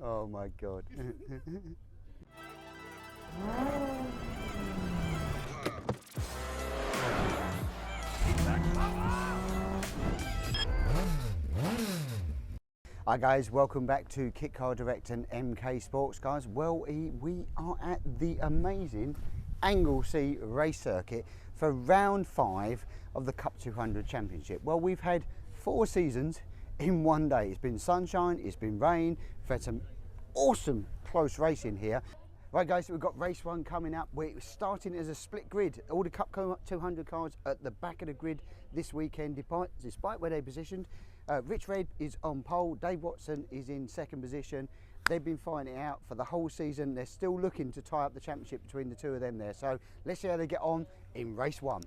Oh my God. Hi guys, welcome back to Kit Car Direct and MK Sportscars. Well, we are at the amazing Anglesey Race Circuit for round 5 of the Cup 200 Championship. Well, we've had 4 seasons in one day. It's been sunshine, it's been rain, we've had some awesome close racing here. Right guys, so we've got race 1 coming up. We're starting as a split grid. All the Cup 200 cars at the back of the grid this weekend, despite where they're positioned. Rich Red is on pole, Dave Watson is in 2nd position. They've been fighting it out for the whole season. They're still looking to tie up the championship between the 2 of them there. So let's see how they get on in race 1.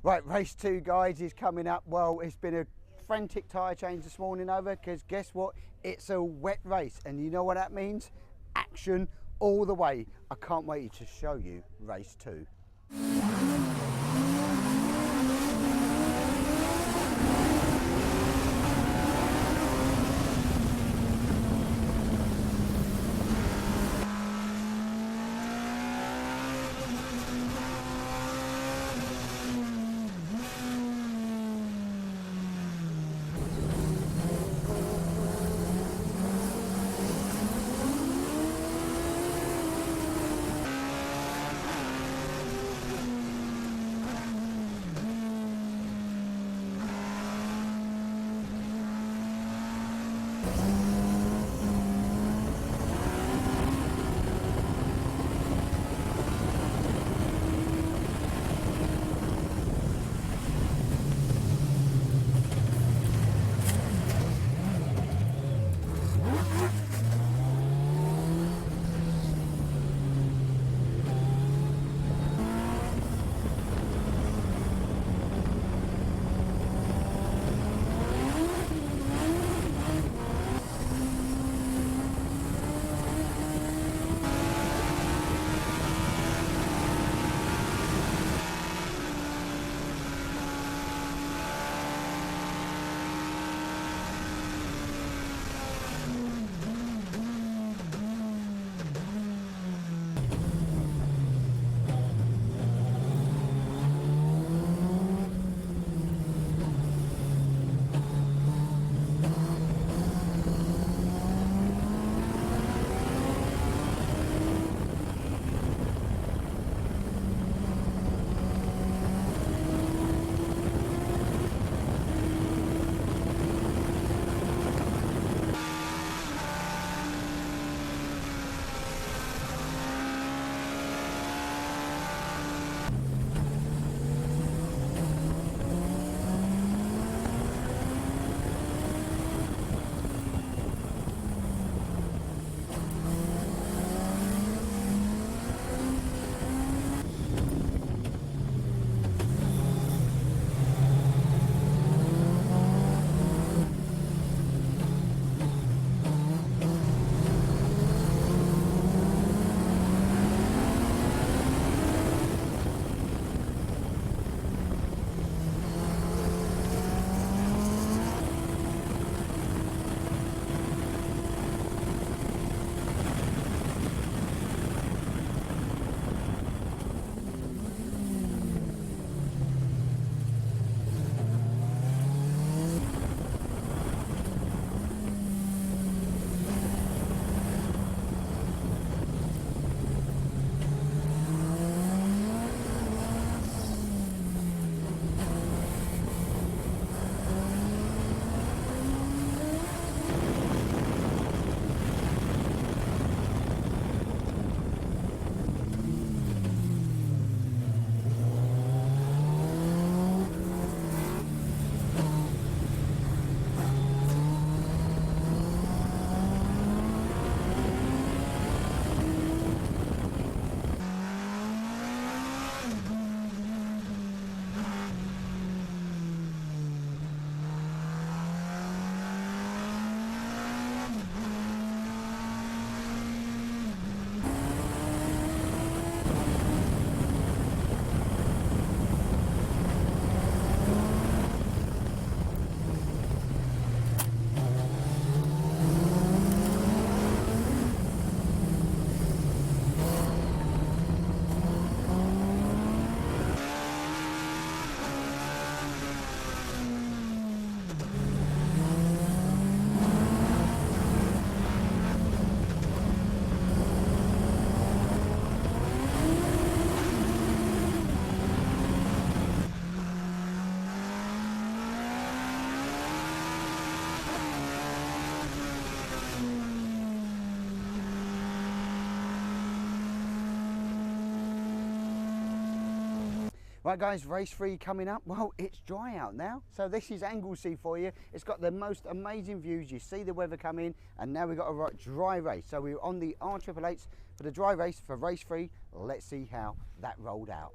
Right, race 2 guys is coming up. Well, it's been a frantic tyre change this morning over, because guess what? It's a wet race, and you know what that means? Action all the way. I can't wait to show you race 2. Right guys, race 3 coming up. Well, it's dry out now, so this is Anglesey for you. It's got the most amazing views. You see the weather come in, and now we've got a dry race. So we're on the R888s for the dry race for race 3. Let's see how that rolled out.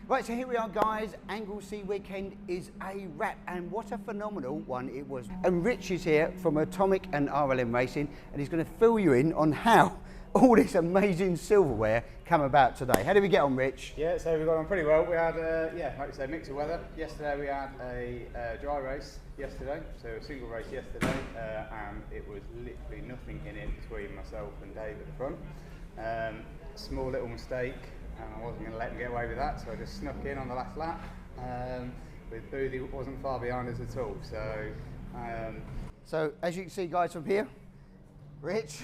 Right, so here we are guys, Anglesey weekend is a wrap, and what a phenomenal one it was. And Rich is here from Atomic and RLM Racing, and he's going to fill you in on how all this amazing silverware come about today. How did we get on, Rich? Yeah, so we got on pretty well. We had, like you say, mix of weather. Yesterday we had a dry race yesterday, so a single race yesterday, and it was literally nothing in it between myself and Dave at the front. Small little mistake, and I wasn't going to let him get away with that, so I just snuck in on the last lap. With Boothie wasn't far behind us at all. So as you can see guys from here, Rich,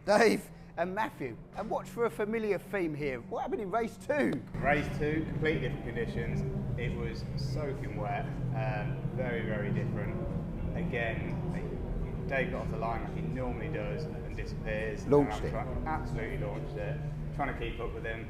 Dave and Matthew, and watch for a familiar theme here. What happened in race 2? Race 2, completely different conditions. It was soaking wet, very, very different. Again, Dave got off the line like he normally does and disappears. Launched it. Absolutely launched it. Trying to keep up with him,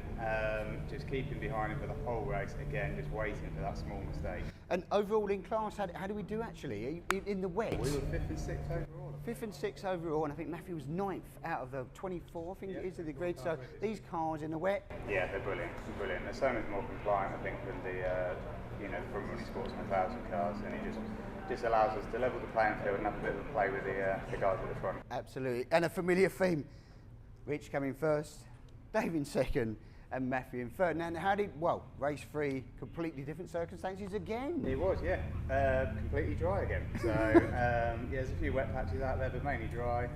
just keeping behind him for the whole race. Again, just waiting for that small mistake. And overall in class, how do we do actually? Are you in the wet? We were 5th and 6th overall. 5th and 6th overall, and I think Matthew was 9th out of the 24, I think it is, of the grid. So these cars in the wet? Yeah, they're brilliant, brilliant. They're so much more compliant, I think, than the front running Sportsman 1000 cars, and it just allows us to level the playing field and have a bit of a play with the guys at the front. Absolutely, and a familiar theme. Rich coming first, Dave in second, and Matthew in third. Now, race 3, completely different circumstances again? It was, yeah. Completely dry again. So, there's a few wet patches out there, but mainly dry.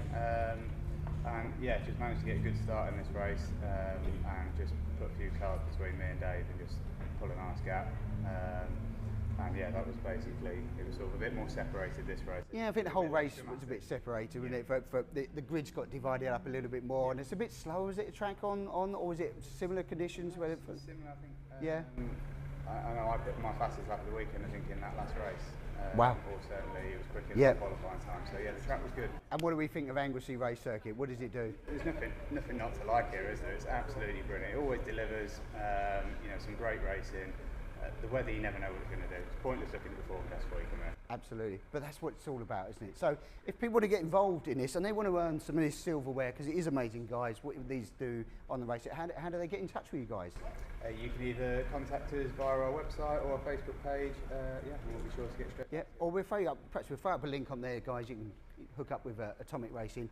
And yeah, just managed to get a good start in this race, and just put a few cars between me and Dave and just pull a nice gap. And yeah, that was basically, it was sort of a bit more separated this race. Yeah, I think the whole race was a bit separated, wasn't it? The grid's got divided up a little bit more, and it's a bit slower. Is it a track on, or is it similar conditions? Similar, I think. Yeah. I know I put my fastest lap of the weekend, I think, in that last race. Wow. Or certainly it was quicker than the qualifying time. So yeah, the track was good. And what do we think of Anglesey Race Circuit? What does it do? There's nothing not to like here, is there? It's absolutely brilliant. It always delivers, some great racing. The weather, you never know what it's going to do. It's pointless looking at the forecast before you come in. Absolutely, but that's what it's all about, isn't it? So if people want to get involved in this and they want to earn some of this silverware, because it is amazing, guys, what these do on the race, how do they get in touch with you guys? You can either contact us via our website or our Facebook page. We'll be sure to get straight. Yeah, or perhaps we'll throw up a link on there, guys. You can hook up with Atomic Racing.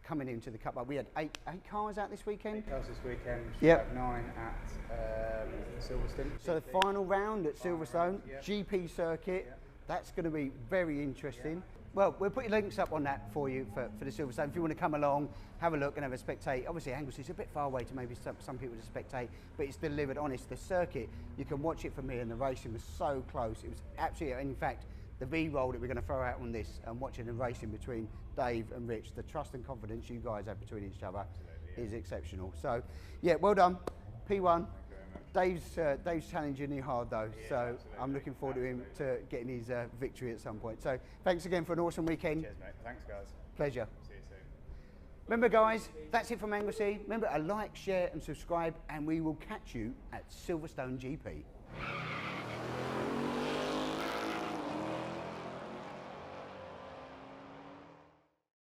Coming into the Cup, we had eight cars out this weekend. 8 cars this weekend. We have 9 at Silverstone. So the final round at Silverstone, GP circuit. That's going to be very interesting. Well, we'll put your links up on that for you for the Silverstone. If you want to come along, have a look and have a spectate. Obviously, Anglesey's a bit far away to maybe some people to spectate, but it's delivered honest. The circuit, you can watch it from here, and the racing was so close. It was absolutely, in fact, the B-roll that we're going to throw out on this and watching the racing between Dave and Rich, the trust and confidence you guys have between each other is exceptional. So, yeah, well done, P1. Dave's challenging you hard though, so absolutely. I'm looking forward to him to getting his victory at some point. So, thanks again for an awesome weekend. Cheers, mate. Thanks, guys. Pleasure. See you soon. Remember, guys, that's it from Anglesey. Remember, like, share and subscribe, and we will catch you at Silverstone GP.